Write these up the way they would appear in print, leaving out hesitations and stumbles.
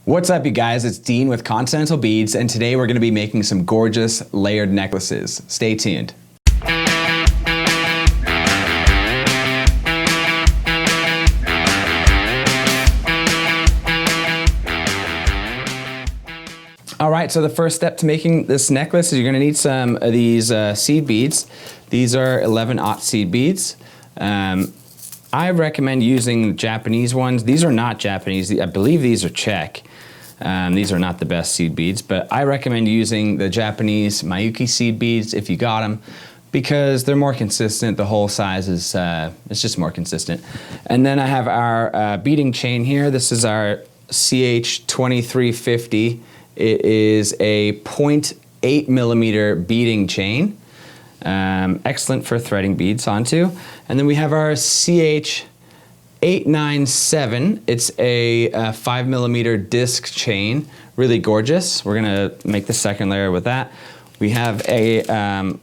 What's up, you guys? It's Dean with Continental Beads, and today we're going to be making some gorgeous layered necklaces. Stay tuned. All right, so the first step to making this necklace is you're going to need some of these seed beads. These are 11/0 seed beads. I recommend using Japanese ones. These are not Japanese. I believe these are Czech. These are not the best seed beads, but I recommend using the Japanese Miyuki seed beads if you got them, because they're more consistent. The hole size is it's just more consistent. And then I have our beading chain here. This is our CH2350. It is a 0.8 millimeter beading chain. Excellent for threading beads onto. And then we have our CH897. It's a 5 millimeter disc chain, really gorgeous. We're gonna make the second layer with that. We have a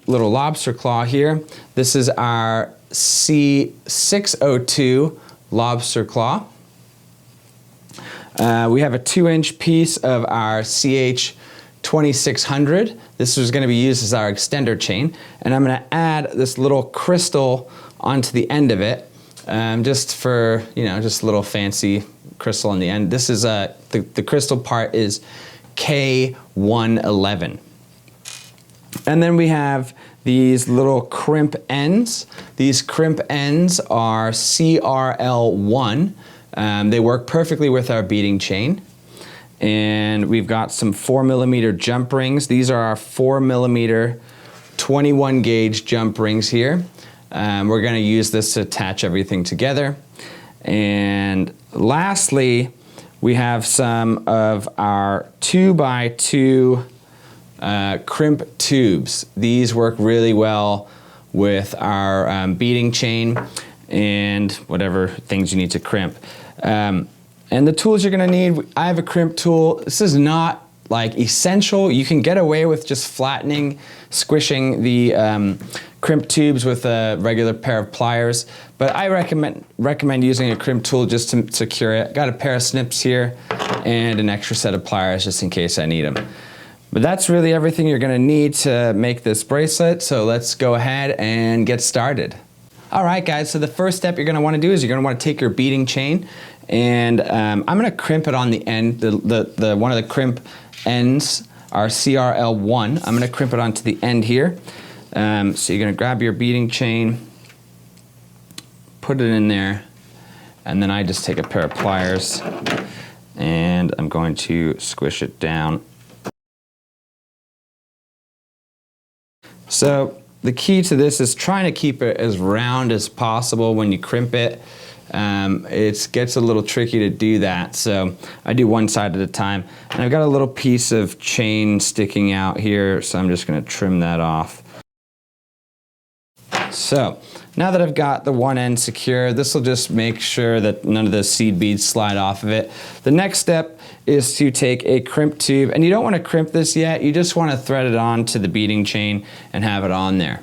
little lobster claw here. This is our C602 lobster claw. We have a 2-inch piece of our CH2600. This is going to be used as our extender chain, and I'm going to add this little crystal onto the end of it, just for, you know, just a little fancy crystal on the end. This is the crystal part is K111. And then we have these little crimp ends. These crimp ends are CRL1. They work perfectly with our beading chain. And we've got some 4 millimeter jump rings. These are our 4 millimeter 21 gauge jump rings here. We're going to use this to attach everything together. And lastly, we have some of our 2x2 crimp tubes. These work really well with our beading chain and whatever things you need to crimp. And the tools you're gonna need, I have a crimp tool. This is not like essential. You can get away with just flattening, squishing the crimp tubes with a regular pair of pliers, but I recommend using a crimp tool just to secure it. Got a pair of snips here and an extra set of pliers just in case I need them. But that's really everything you're gonna need to make this bracelet, so let's go ahead and get started. All right, guys, so the first step you're gonna wanna do is you're gonna wanna take your beading chain, and I'm gonna crimp it on the end. One of the crimp ends are CRL1. I'm gonna crimp it onto the end here. So you're gonna grab your beading chain, put it in there, and then I just take a pair of pliers and I'm going to squish it down. So the key to this is trying to keep it as round as possible when you crimp it. It gets a little tricky to do that, so I do one side at a time. And I've got a little piece of chain sticking out here, so I'm just going to trim that off. So now that I've got the one end secure, this will just make sure that none of the seed beads slide off of it. The next step is to take a crimp tube, and you don't want to crimp this yet, you just want to thread it on to the beading chain and have it on there.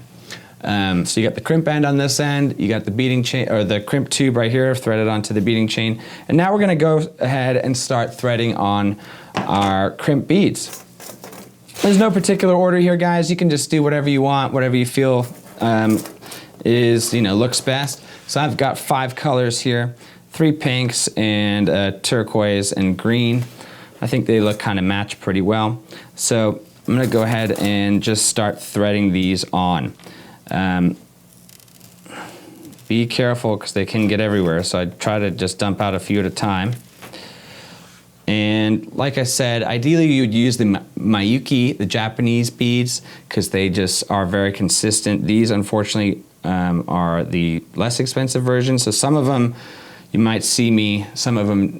So you got the crimp end on this end, you got the beading chain, or the crimp tube right here threaded onto the beading chain, and now we're going to go ahead and start threading on our crimp beads. There's no particular order here, guys. You can just do whatever you want, whatever you feel looks best. So I've got 5 colors here, 3 pinks and turquoise and green. I think they look kind of match pretty well. So I'm going to go ahead and just start threading these on. Be careful because they can get everywhere, so I try to just dump out a few at a time. And like I said, ideally you would use the Miyuki, the Japanese beads, because they just are very consistent. These unfortunately are the less expensive versions, so some of them you might see me, some of them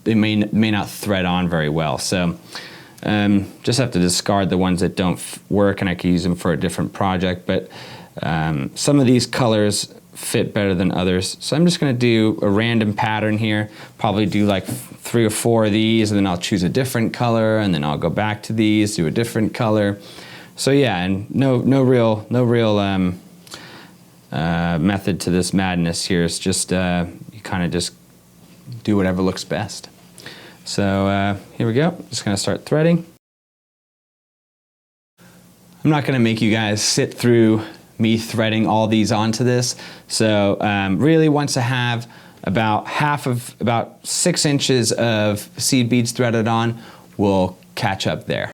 they may not thread on very well. So just have to discard the ones that don't work, and I could use them for a different project. But some of these colors fit better than others. So I'm just going to do a random pattern here, probably do like 3 or 4 of these, and then I'll choose a different color, and then I'll go back to these, do a different color. So yeah, and no real method to this madness here. It's just you kind of just do whatever looks best. So here we go, just gonna start threading. I'm not gonna make you guys sit through me threading all these onto this. So really once I have about 6 inches of seed beads threaded on, we'll catch up there.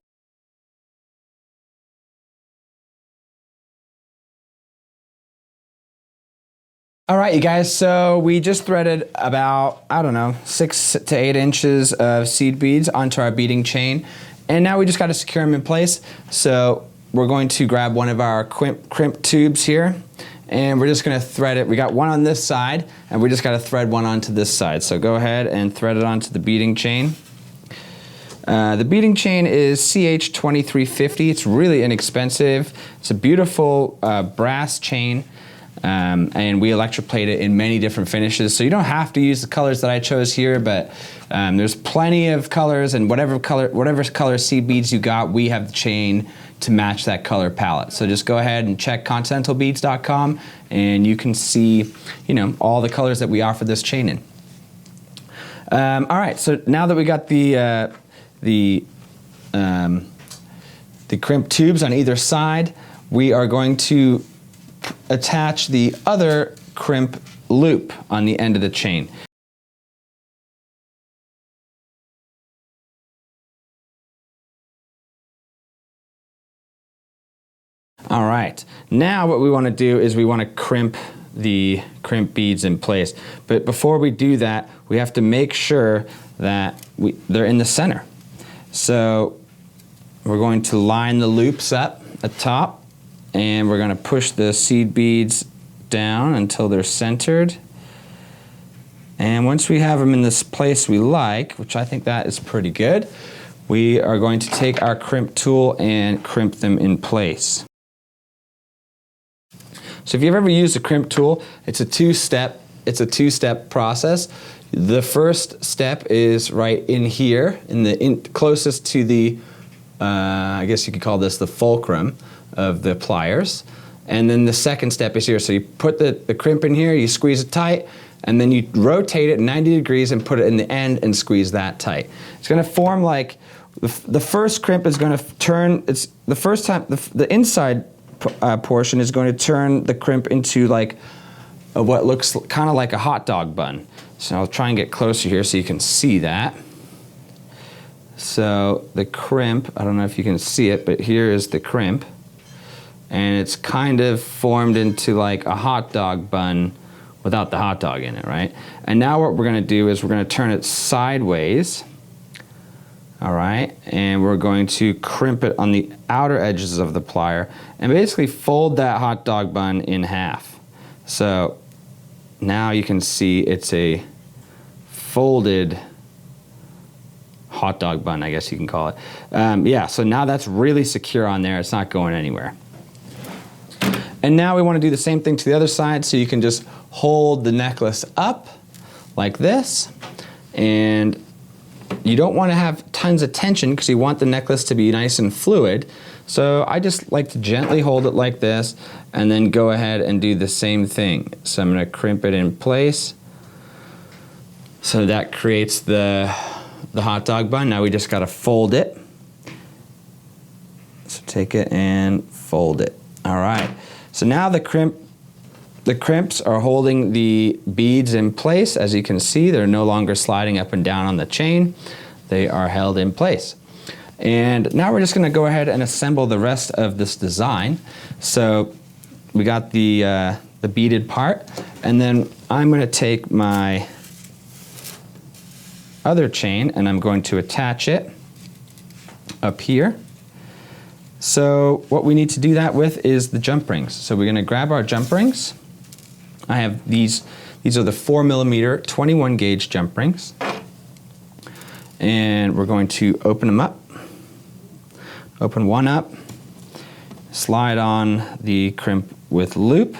All right, you guys, so we just threaded about, I don't know, 6 to 8 inches of seed beads onto our beading chain. And now we just got to secure them in place. So we're going to grab one of our crimp tubes here, and we're just going to thread it. We got one on this side, and we just got to thread one onto this side. So go ahead and thread it onto the beading chain. The beading chain is CH2350. It's really inexpensive. It's a beautiful brass chain. And we electroplate it in many different finishes, so you don't have to use the colors that I chose here, but there's plenty of colors, and whatever color seed beads you got, we have the chain to match that color palette. So just go ahead and check continentalbeads.com and you can see, you know, all the colors that we offer this chain in. All right, so now that we got the crimp tubes on either side, we are going to attach the other crimp loop on the end of the chain. All right, now what we want to do is we want to crimp the crimp beads in place. But before we do that, we have to make sure that they're in the center. So we're going to line the loops up at top, and we're going to push the seed beads down until they're centered. And once we have them in this place we like, which I think that is pretty good, we are going to take our crimp tool and crimp them in place. So if you've ever used a crimp tool, it's a two-step process. The first step is right in here, closest to the, I guess you could call this the fulcrum of the pliers. And then the second step is here. So you put the crimp in here, you squeeze it tight, and then you rotate it 90 degrees and put it in the end and squeeze that tight. It's going to form like, the first crimp is going to turn, it's the first time, the inside portion is going to turn the crimp into like what looks kind of like a hot dog bun. So I'll try and get closer here so you can see that. So the crimp, I don't know if you can see it, but here is the crimp. And it's kind of formed into like a hot dog bun without the hot dog in it, right? And now what we're going to do is we're going to turn it sideways. All right, and we're going to crimp it on the outer edges of the plier and basically fold that hot dog bun in half. So now you can see it's a folded hot dog bun, I guess you can call it. Yeah, so now that's really secure on there. It's not going anywhere. And now we want to do the same thing to the other side, so you can just hold the necklace up like this, and you don't want to have tons of tension because you want the necklace to be nice and fluid. So I just like to gently hold it like this and then go ahead and do the same thing. So I'm going to crimp it in place. So that creates the hot dog bun. Now we just got to fold it. So take it and fold it. All right. So now the crimps are holding the beads in place. As you can see, they're no longer sliding up and down on the chain. They are held in place. And now we're just going to go ahead and assemble the rest of this design. So we got the beaded part, and then I'm going to take my other chain and I'm going to attach it up here. So what we need to do that with is the jump rings. So we're going to grab our jump rings. I have these are the 4mm 21 gauge jump rings. And we're going to open them up. Open one up, slide on the crimp with loop,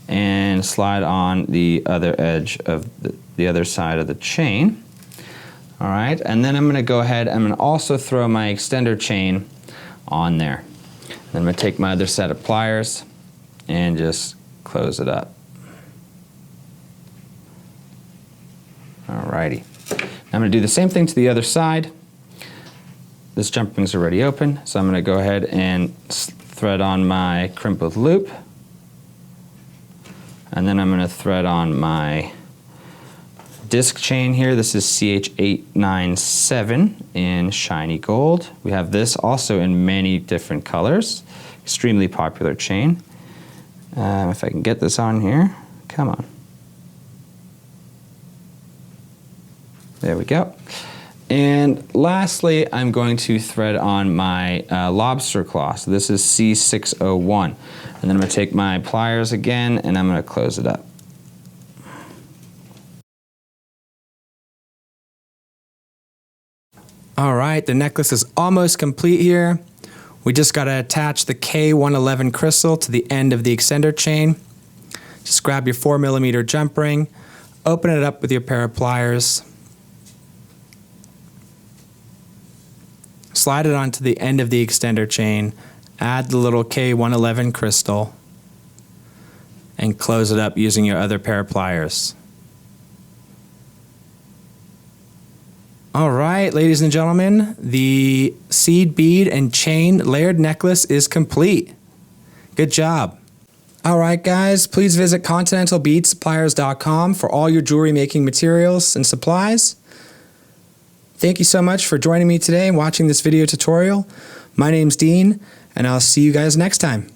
and slide on the other edge of the other side of the chain. All right, and then I'm going to go ahead, I'm going to also throw my extender chain on there. Then I'm going to take my other set of pliers and just close it up. Alrighty. I'm going to do the same thing to the other side. This jump ring's already open, so I'm going to go ahead and thread on my crimp with loop. And then I'm going to thread on my disc chain here. This is CH897 in shiny gold. We have this also in many different colors. Extremely popular chain. If I can get this on here, come on. There we go. And lastly, I'm going to thread on my lobster claw. So this is C601. And then I'm going to take my pliers again and I'm going to close it up. All right, the necklace is almost complete here. We just got to attach the K111 crystal to the end of the extender chain. Just grab your 4mm jump ring, open it up with your pair of pliers, slide it onto the end of the extender chain, add the little K111 crystal, and close it up using your other pair of pliers. All right, ladies and gentlemen, the seed bead and chain layered necklace is complete. Good job. All right, guys, please visit continentalbeadsuppliers.com for all your jewelry making materials and supplies. Thank you so much for joining me today and watching this video tutorial. My name's Dean, and I'll see you guys next time.